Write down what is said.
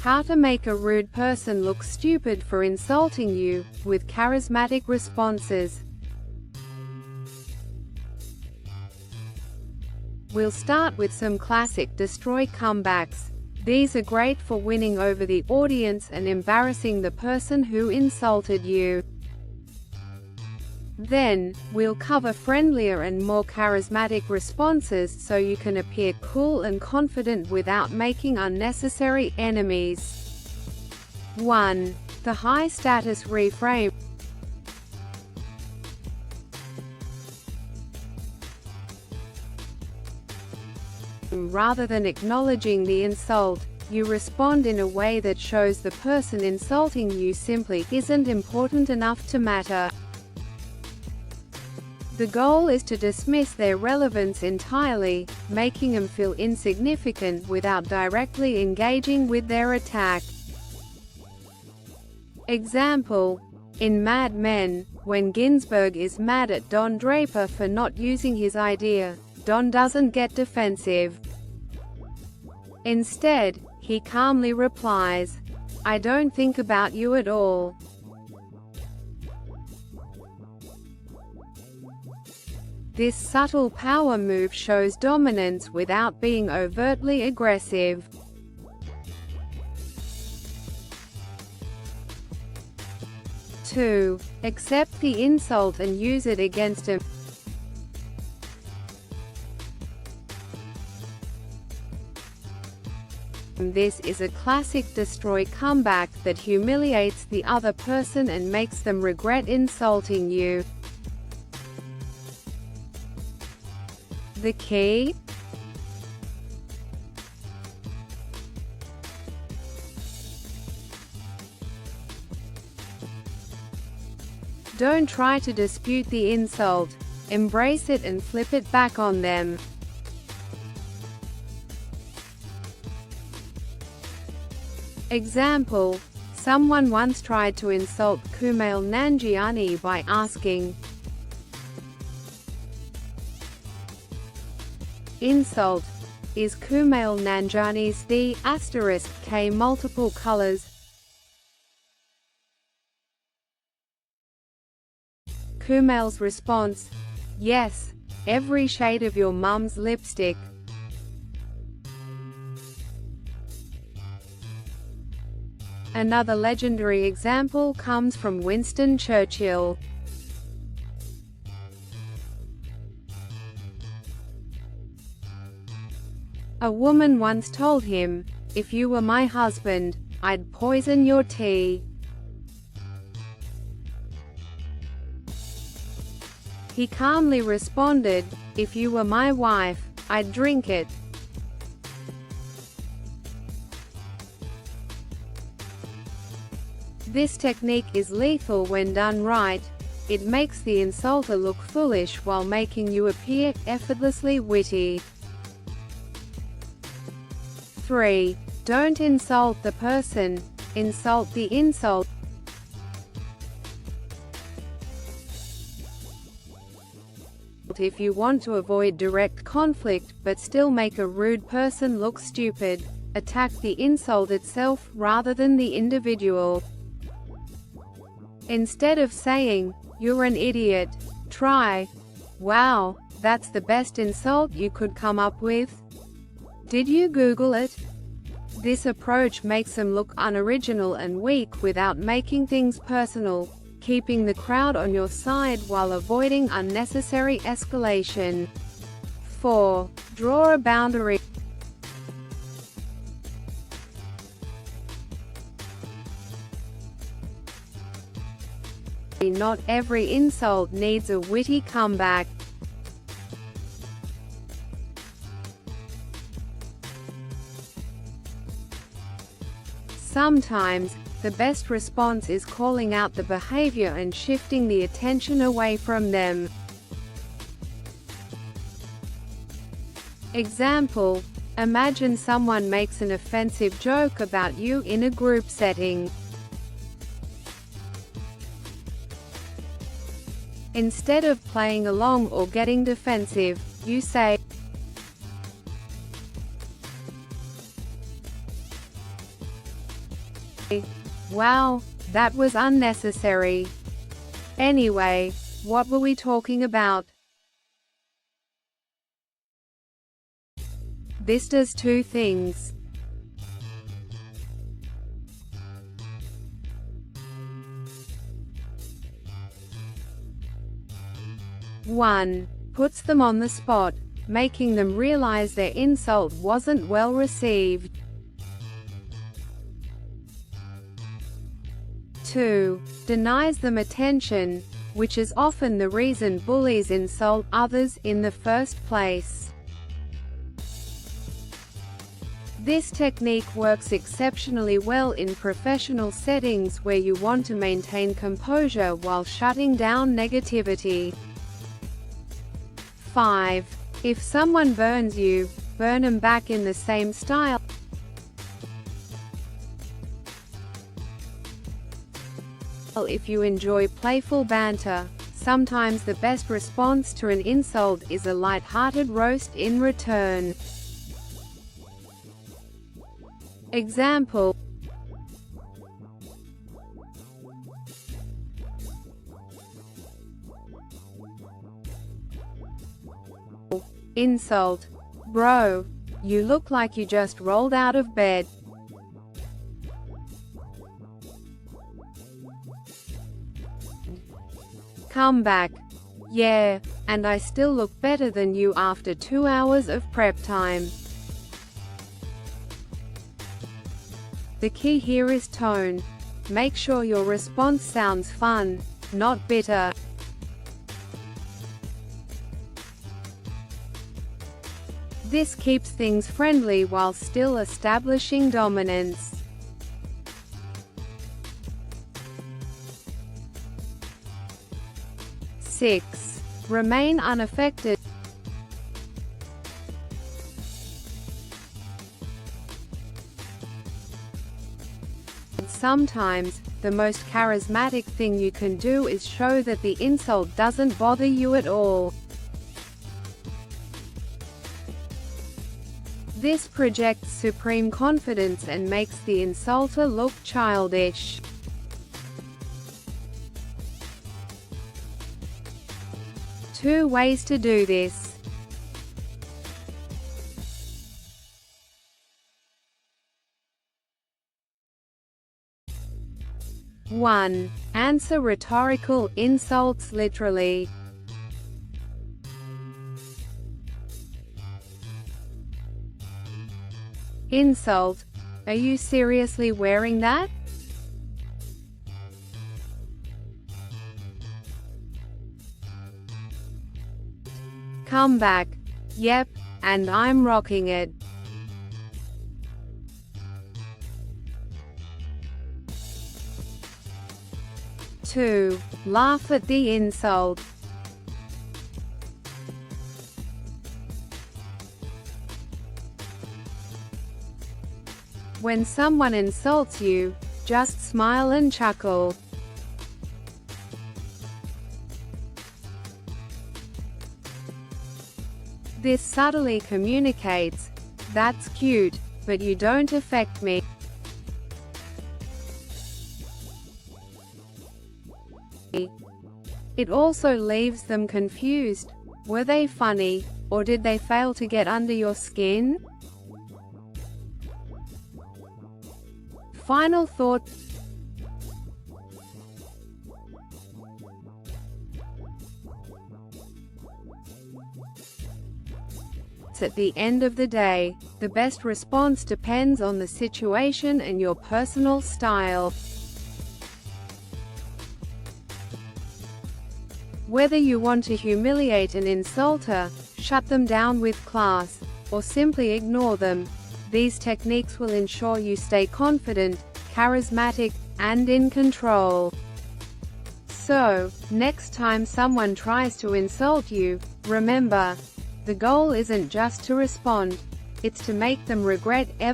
How to make a rude person look stupid for insulting you, with charismatic responses. We'll start with some classic destroy comebacks. These are great for winning over the audience and embarrassing the person who insulted you. Then, we'll cover friendlier and more charismatic responses so you can appear cool and confident without making unnecessary enemies. 1. The high-status reframe. Rather than acknowledging the insult, you respond in a way that shows the person insulting you simply isn't important enough to matter. The goal is to dismiss their relevance entirely, making them feel insignificant without directly engaging with their attack. Example: in Mad Men, when Ginsberg is mad at Don Draper for not using his idea, Don doesn't get defensive. Instead, he calmly replies, "I don't think about you at all." This subtle power move shows dominance without being overtly aggressive. 2. Accept the insult and use it against him. This is a classic destroy comeback that humiliates the other person and makes them regret insulting you. The key? Don't try to dispute the insult. Embrace it and flip it back on them. Example: someone once tried to insult Kumail Nanjiani by asking, insult: is Kumail Nanjiani's D*K multiple colors? Kumail's response: yes, every shade of your mum's lipstick. Another legendary example comes from Winston Churchill. A woman once told him, "If you were my husband, I'd poison your tea." He calmly responded, "If you were my wife, I'd drink it." This technique is lethal when done right. It makes the insulter look foolish while making you appear effortlessly witty. 3. Don't insult the person, insult the insult. If you want to avoid direct conflict, but still make a rude person look stupid, attack the insult itself rather than the individual. Instead of saying, "You're an idiot," try, "Wow, that's the best insult you could come up with? Did you Google it?" This approach makes them look unoriginal and weak without making things personal, keeping the crowd on your side while avoiding unnecessary escalation. 4. Draw a boundary. Not every insult needs a witty comeback. Sometimes, the best response is calling out the behavior and shifting the attention away from them. Example: imagine someone makes an offensive joke about you in a group setting. Instead of playing along or getting defensive, you say, Wow, that was unnecessary. Anyway, what were we talking about? This does two things. One, puts them on the spot, making them realize their insult wasn't well received. 2, denies them attention, which is often the reason bullies insult others in the first place. This technique works exceptionally well in professional settings where you want to maintain composure while shutting down negativity. 5. If someone burns you, burn 'em back in the same style. If you enjoy playful banter, sometimes the best response to an insult is a light-hearted roast in return. Example: insult: bro, you look like you just rolled out of bed. Comeback: yeah, and I still look better than you after 2 hours of prep time. The key here is tone. Make sure your response sounds fun, not bitter. This keeps things friendly while still establishing dominance. 6. Remain unaffected. Sometimes, the most charismatic thing you can do is show that the insult doesn't bother you at all. This projects supreme confidence and makes the insulter look childish. Two ways to do this. One, answer rhetorical insults literally. Insult: are you seriously wearing that? Comeback: yep, and I'm rocking it. Two, laugh at the insult. When someone insults you, just smile and chuckle. This subtly communicates, "That's cute, but you don't affect me." It also leaves them confused. Were they funny, or did they fail to get under your skin? Final thought. At the end of the day, the best response depends on the situation and your personal style. Whether you want to humiliate an insulter, shut them down with class, or simply ignore them, these techniques will ensure you stay confident, charismatic, and in control. So, next time someone tries to insult you, remember, the goal isn't just to respond, it's to make them regret ever